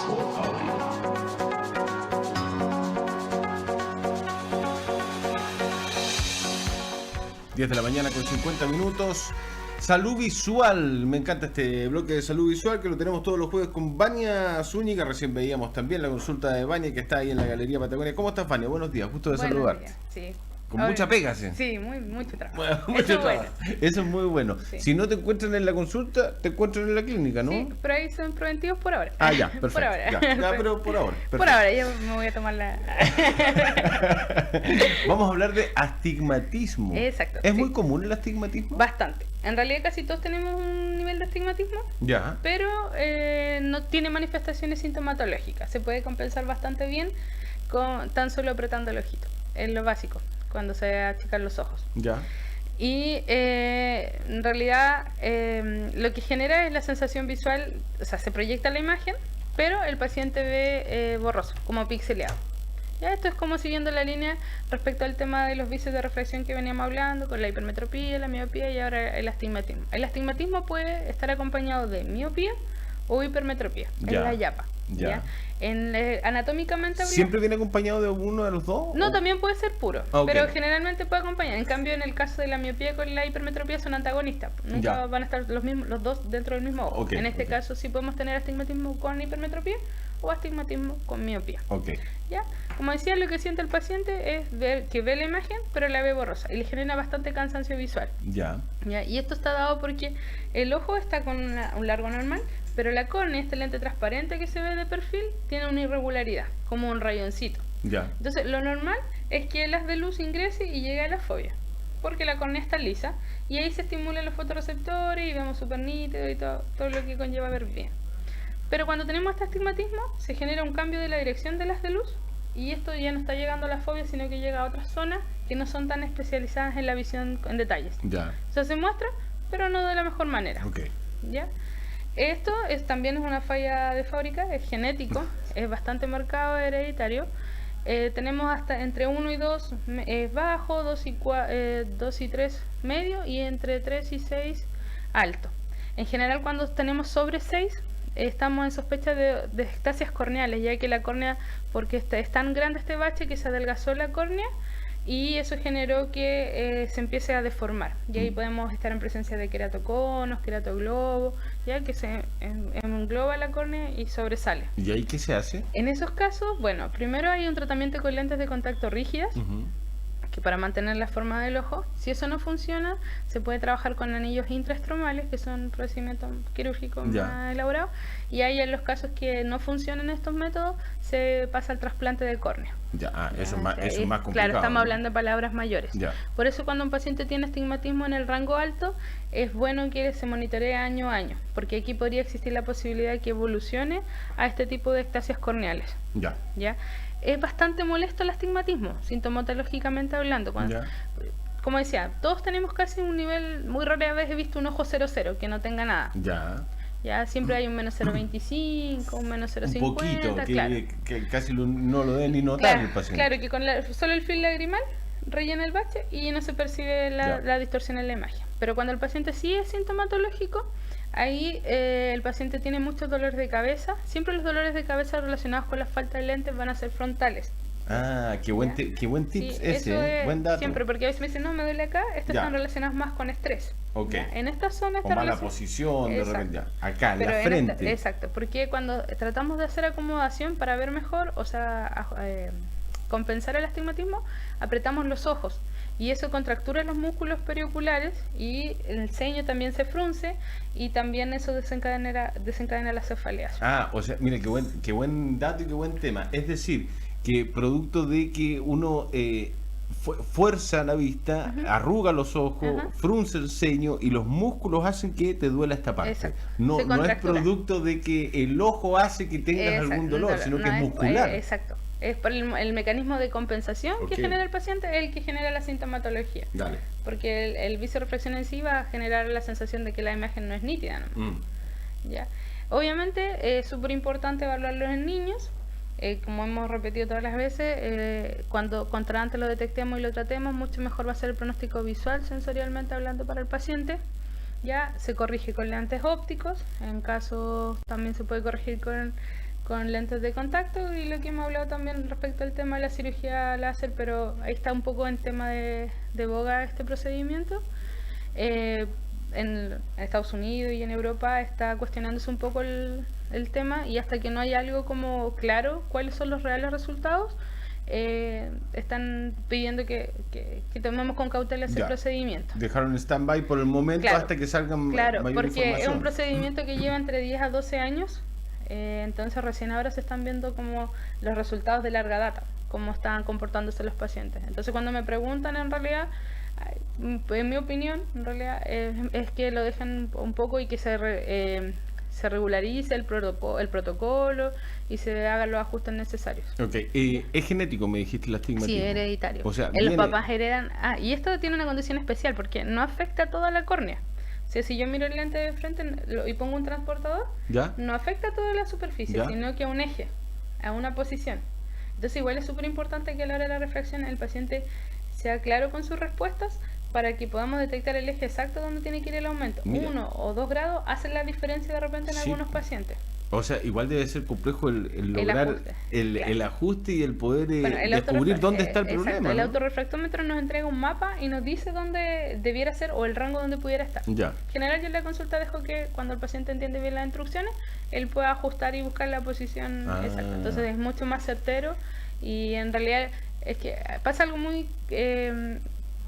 Oxford Audio. 10 de la mañana con 50 minutos. Salud Visual, me encanta este bloque de Salud Visual que lo tenemos todos los jueves con Vania Zúñiga. Recién veíamos también la consulta de Vania que está ahí en la Galería Patagonia. ¿Cómo estás, Vania? Buenos días, gusto de saludarte. Días, sí. Con mucha pega, ¿sí? Sí, mucho trabajo. Bueno, Eso mucho es trabajo. bueno. Eso es muy bueno. Sí. Si no te encuentran en la consulta, te encuentran en la clínica, ¿no? Sí, pero ahí son preventivos por ahora. Ah, ya, perfecto. Por ahora. Ya, pero por ahora. Perfecto. Por ahora, yo me voy a tomar la... Vamos a hablar de astigmatismo. Exacto. ¿Es sí. muy común el astigmatismo? Bastante. En realidad casi todos tenemos un nivel de astigmatismo, Ya. pero no tiene manifestaciones sintomatológicas. Se puede compensar bastante bien con tan solo apretando el ojito. Es lo básico, cuando se achican los ojos. Ya. Y en realidad lo que genera es la sensación visual, o sea, se proyecta la imagen, pero el paciente ve borroso, como pixeleado. Ya, esto es como siguiendo la línea respecto al tema de los vicios de refracción que veníamos hablando, con la hipermetropía, la miopía y ahora el astigmatismo. El astigmatismo puede estar acompañado de miopía o hipermetropía, Ya. en la yapa. Ya. ¿Ya? Anatómicamente habría... ¿Siempre viene acompañado de uno de los dos? No, ¿O? también puede ser puro, Ok. pero generalmente puede acompañar. En cambio, en el caso de la miopía con la hipermetropía son antagonistas. Nunca Ya. van a estar los dos dentro del mismo ojo. Ok, En este ok. caso sí podemos tener astigmatismo con hipermetropía o astigmatismo con miopía. Ok. ¿Ya? Como decía, lo que siente el paciente es ver que ve la imagen, pero la ve borrosa y le genera bastante cansancio visual. Ya. ¿Ya? Y esto está dado porque el ojo está con un largo normal, pero la córnea, este lente transparente que se ve de perfil, tiene una irregularidad, como un rayoncito. Ya. Entonces, lo normal es que el haz de luz ingrese y llegue a la fobia, porque la córnea está lisa y ahí se estimulan los fotorreceptores y vemos súper nítido y todo lo que conlleva ver bien. Pero cuando tenemos este astigmatismo, se genera un cambio de la dirección del haz de luz y esto ya no está llegando a la fobia, sino que llega a otras zonas que no son tan especializadas en la visión en detalles. Ya. O sea, se muestra, pero no de la mejor manera. Ok. ¿Ya? Esto también es una falla de fábrica, es genético, es bastante marcado, hereditario. Tenemos hasta entre 1 y 2 es bajo, 2 y 3 medio y entre 3 y 6 alto. En general, cuando tenemos sobre 6, estamos en sospecha de ectasias corneales, ya que la córnea, porque es tan grande este bache que se adelgazó la córnea y eso generó que se empiece a deformar. Y ahí podemos estar en presencia de queratoconos, queratoglobos, ya que se engloba la córnea y sobresale. ¿Y ahí qué se hace? En esos casos, bueno, primero hay un tratamiento con lentes de contacto rígidas, que para mantener la forma del ojo. Si eso no funciona, se puede trabajar con anillos intraestromales, que son procedimientos quirúrgicos Ya. más elaborados, y ahí en los casos que no funcionan estos métodos, se pasa al trasplante de córnea. Ya, eso Ya, es más, o sea, eso es más complicado. Claro, estamos ¿no? hablando de palabras mayores. Ya. Por eso cuando un paciente tiene astigmatismo en el rango alto, es bueno que se monitoree año a año, porque aquí podría existir la posibilidad de que evolucione a este tipo de ectasias corneales. Ya. ¿Ya? Es bastante molesto el astigmatismo, sintomatológicamente hablando. Ya. Como decía, todos tenemos casi un nivel, muy rara vez he visto un ojo 0,0 que no tenga nada. Ya. Ya siempre hay un menos 0,25, un menos Un 0,50, poquito, claro. que casi no lo debe ni notar Claro, el paciente. claro, que con solo el fil lagrimal rellena el bache y no se percibe Ya. la distorsión en la imagen. Pero cuando el paciente sí es sintomatológico, ahí el paciente tiene muchos dolores de cabeza. Siempre los dolores de cabeza relacionados con la falta de lentes van a ser frontales. Ah, qué buen, ¿Ya? qué buen tips Sí, ese, eso es buen dato. siempre, porque a veces me dicen, no, me duele acá, estos Ya. están relacionados más con estrés. Ok. ¿Ya? En esta zona O está mala relacion- posición, de Exacto. repente. Acá, en Pero la en frente. exacto, porque cuando tratamos de hacer acomodación para ver mejor, o sea, compensar el astigmatismo, apretamos los ojos y eso contractura los músculos perioculares y el ceño también se frunce y también eso desencadena la cefaleación. Ah, o sea, mire, qué buen dato y qué buen tema. Es decir, que producto de que uno fuerza la vista, arruga los ojos, Ajá. frunce el ceño y los músculos hacen que te duela esta parte. Exacto. No, Se no es contractura. producto de que el ojo hace que tengas Exacto, algún dolor, sino que no es muscular. exacto. Es por el mecanismo de compensación Ok. que genera el paciente, el que genera la sintomatología. Dale. Porque el vicio de reflexión en sí va a generar la sensación de que la imagen no es nítida, ¿no? Mm. ¿Ya? Obviamente es súper importante evaluarlo en niños. Como hemos repetido todas las veces, cuando contra antes lo detectemos y lo tratemos, mucho mejor va a ser el pronóstico visual, sensorialmente hablando, para el paciente. Ya se corrige con lentes ópticos, en caso también se puede corregir con lentes de contacto, y lo que hemos hablado también respecto al tema de la cirugía láser, pero ahí está un poco en tema de boga este procedimiento. En Estados Unidos y en Europa está cuestionándose un poco el tema, y hasta que no haya algo como claro cuáles son los reales resultados, están pidiendo que tomemos con cautela ese procedimiento. Dejaron en stand-by por el momento, claro, hasta que salgan mayor porque información. Es un procedimiento que lleva entre 10 a 12 años, entonces recién ahora se están viendo como los resultados de larga data, cómo están comportándose los pacientes. Entonces cuando me preguntan, en realidad, en mi opinión, en realidad es que lo dejen un poco y que se regularice el protocolo y se hagan los ajustes necesarios. Ok, es genético, me dijiste, el astigmatismo. Sí, hereditario. O sea, los papás heredan. Y esto tiene una condición especial porque no afecta a toda la córnea. O sea, si yo miro el lente de frente y pongo un transportador, ¿ya? No afecta a toda la superficie, ¿ya? Sino que a un eje, a una posición. Entonces igual es súper importante que a la hora de la refracción el paciente sea claro con sus respuestas, para que podamos detectar el eje exacto donde tiene que ir el aumento. Mira, 1 o 2 grados hacen la diferencia de repente en algunos pacientes. O sea, igual debe ser complejo el lograr el ajuste y el poder descubrir dónde está el problema. Exacto. El autorrefractómetro nos entrega un mapa y nos dice dónde debiera ser o el rango donde pudiera estar. Ya. En general, yo en la consulta dejo que cuando el paciente entiende bien las instrucciones, él pueda ajustar y buscar la posición exacta. Entonces es mucho más certero, y en realidad es que pasa algo muy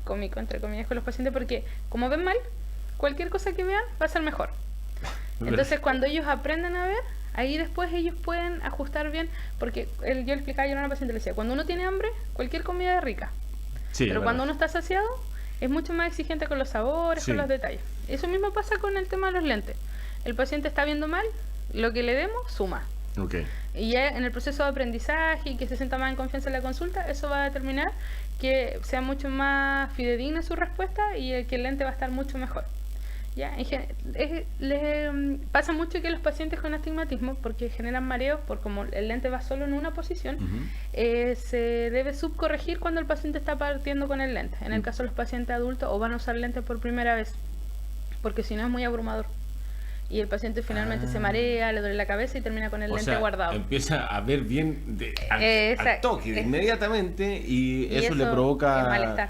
cómico, entre comillas, con los pacientes, porque como ven mal, cualquier cosa que vean va a ser mejor. Entonces cuando ellos aprenden a ver, ahí después ellos pueden ajustar bien, porque yo le explicaba a una paciente, le decía, cuando uno tiene hambre, cualquier comida es rica, pero cuando uno está saciado, es mucho más exigente con los sabores, con los detalles. Eso mismo pasa con el tema de los lentes. El paciente está viendo mal, lo que le demos suma. Okay. Y ya en el proceso de aprendizaje y que se sienta más en confianza en la consulta, eso va a determinar que sea mucho más fidedigna su respuesta y que el lente va a estar mucho mejor. ¿Ya? Pasa mucho que los pacientes con astigmatismo, porque generan mareos, por como el lente va solo en una posición, se debe subcorregir cuando el paciente está partiendo con el lente. En el caso de los pacientes adultos, o van a usar lentes por primera vez, porque si no es muy abrumador. Y el paciente finalmente se marea, le duele la cabeza y termina con el lente guardado. Empieza a ver bien al toque, inmediatamente, y eso le provoca malestar.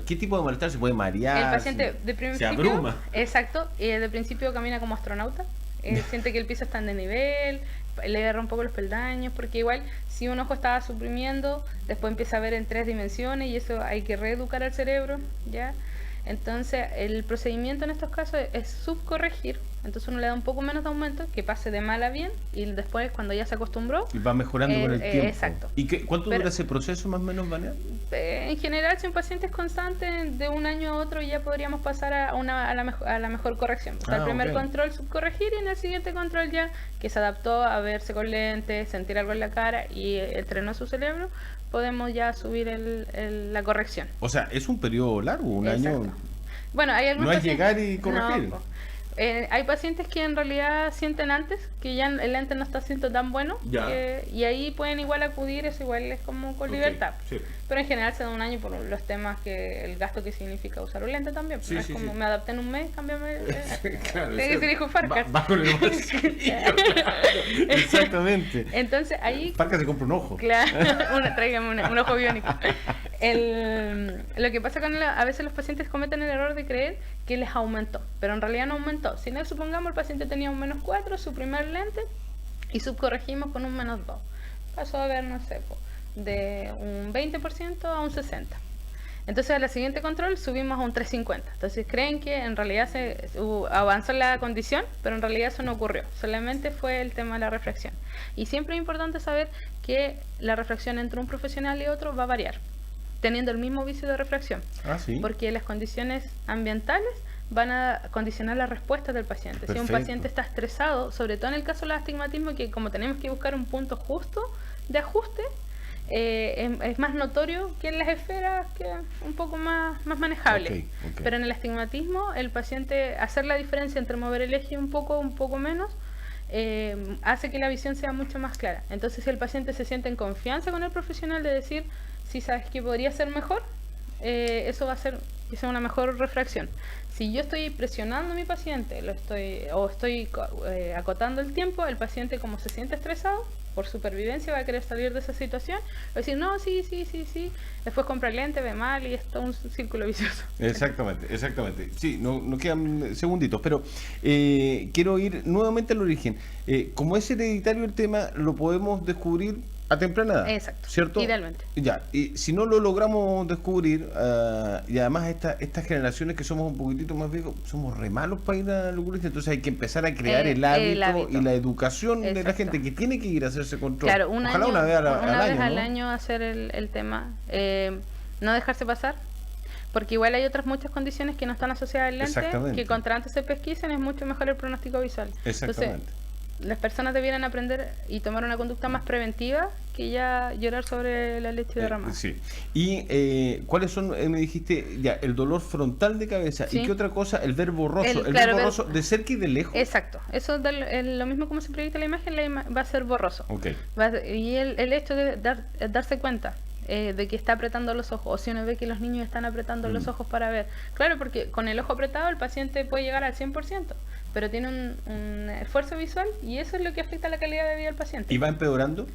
¿Qué tipo de malestar? ¿Se puede marear? El paciente de principio se abruma. Exacto, y de principio camina como astronauta. Siente que el piso está en desnivel, le agarra un poco los peldaños, porque igual si un ojo estaba suprimiendo, después empieza a ver en 3 dimensiones, y eso hay que reeducar al cerebro, ¿ya? Entonces el procedimiento en estos casos es subcorregir. Entonces uno le da un poco menos de aumento, que pase de mal a bien, y después cuando ya se acostumbró y va mejorando con el tiempo. Exacto. ¿Y cuánto dura ese proceso más o menos, Vania? En general, si un paciente es constante, de un año a otro ya podríamos pasar a la mejor corrección. O sea, el primer control subcorregir, y en el siguiente control ya que se adaptó a verse con lentes, sentir algo en la cara y entrenó su cerebro, podemos ya subir la corrección. O sea, es un periodo largo, un año. Bueno, hay algunos no es llegar y corregir. No, hay pacientes que en realidad sienten antes que ya el lente no está siendo tan bueno, y ahí pueden igual acudir, eso igual es como con libertad. Sí. Pero en general se da un año por los temas el gasto que significa usar un lente también. No es como me adapté en un mes, cámbiame. Claro, tiene que ser hijo Farcas. Va con el bolsillo. Exactamente. Entonces ahí. Farcas se compra un ojo. Claro, tráigame un ojo biónico. Lo que pasa a veces los pacientes cometen el error de creer que les aumentó, pero en realidad no aumentó. Si no, supongamos el paciente tenía un -4, su primer lente, y subcorregimos con un -2. Pasó a ver, no sé, de un 20% a un 60%. Entonces, a la siguiente control subimos a un 350. Entonces, creen que en realidad avanzó la condición, pero en realidad eso no ocurrió. Solamente fue el tema de la refracción. Y siempre es importante saber que la refracción entre un profesional y otro va a variar, teniendo el mismo vicio de refracción. ¿Sí? Porque las condiciones ambientales van a condicionar la respuesta del paciente. Perfecto. Si un paciente está estresado, sobre todo en el caso del astigmatismo, que como tenemos que buscar un punto justo de ajuste, es más notorio que en las esferas, que un poco más manejable. Okay. Pero en el astigmatismo, el paciente, hacer la diferencia entre mover el eje un poco menos, hace que la visión sea mucho más clara. Entonces, si el paciente se siente en confianza con el profesional de decir, si sabes que podría ser mejor, eso va a ser y sea una mejor refracción. Si yo estoy presionando a mi paciente, estoy acotando el tiempo, el paciente, como se siente estresado, por supervivencia va a querer salir de esa situación, va a decir, no, sí, después compra lente, ve mal y es todo un círculo vicioso. Exactamente. Sí, no quedan segunditos, pero quiero ir nuevamente al origen. Como es hereditario el tema, lo podemos descubrir a temprana edad. Exacto, ¿cierto? idealmente. Ya, y si no lo logramos descubrir, y además estas generaciones que somos un poquitito más viejos, somos re malos para ir al oculista, entonces hay que empezar a crear el hábito y la educación de la gente que tiene que ir a hacerse control. Claro, Ojalá una vez al ¿no? año hacer el tema, no dejarse pasar, porque igual hay otras muchas condiciones que no están asociadas al lente, que contra antes se pesquisen es mucho mejor el pronóstico visual. Exactamente. Entonces, las personas debieran aprender y tomar una conducta más preventiva que ya llorar sobre la leche derramada. Sí. ¿Y cuáles son, me dijiste, ya, el dolor frontal de cabeza? Sí. ¿Y qué otra cosa? El ver borroso. El claro, ver borroso de cerca y de lejos. Exacto. Eso lo mismo como se proyecta la imagen, va a ser borroso. Okay. Y el hecho de darse cuenta de que está apretando los ojos, o si uno ve que los niños están apretando los ojos para ver. Claro, porque con el ojo apretado el paciente puede llegar al 100%, pero tiene un esfuerzo visual y eso es lo que afecta la calidad de vida del paciente. ¿Y va empeorando?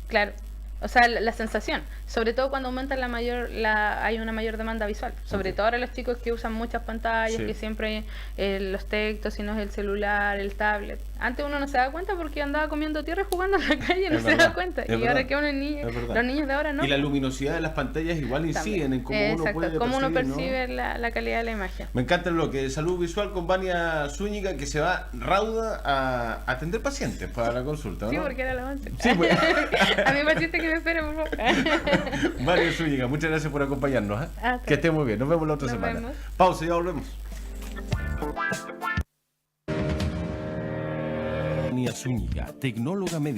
Claro. O sea, la sensación, sobre todo cuando aumenta hay una mayor demanda visual, sobre todo ahora los chicos que usan muchas pantallas, que siempre los textos, si no es el celular, el tablet. Antes uno no se da cuenta porque andaba comiendo tierra y jugando en la calle, no se da cuenta. Y ahora que los niños de ahora no. Y la luminosidad de las pantallas igual inciden en cómo uno puede cómo uno percibir, percibe, ¿no? la calidad de la imagen. Me encanta lo que es salud visual con Vania Zúñiga, que se va rauda a atender pacientes para la consulta, ¿no? Sí, porque era la 11. Sí, pues. A mi paciente que me espere, por favor. Vania Zúñiga, muchas gracias por acompañarnos. Que esté muy bien. Nos vemos la otra semana. Pausa y ya volvemos. Vania Zúñiga, tecnóloga médica.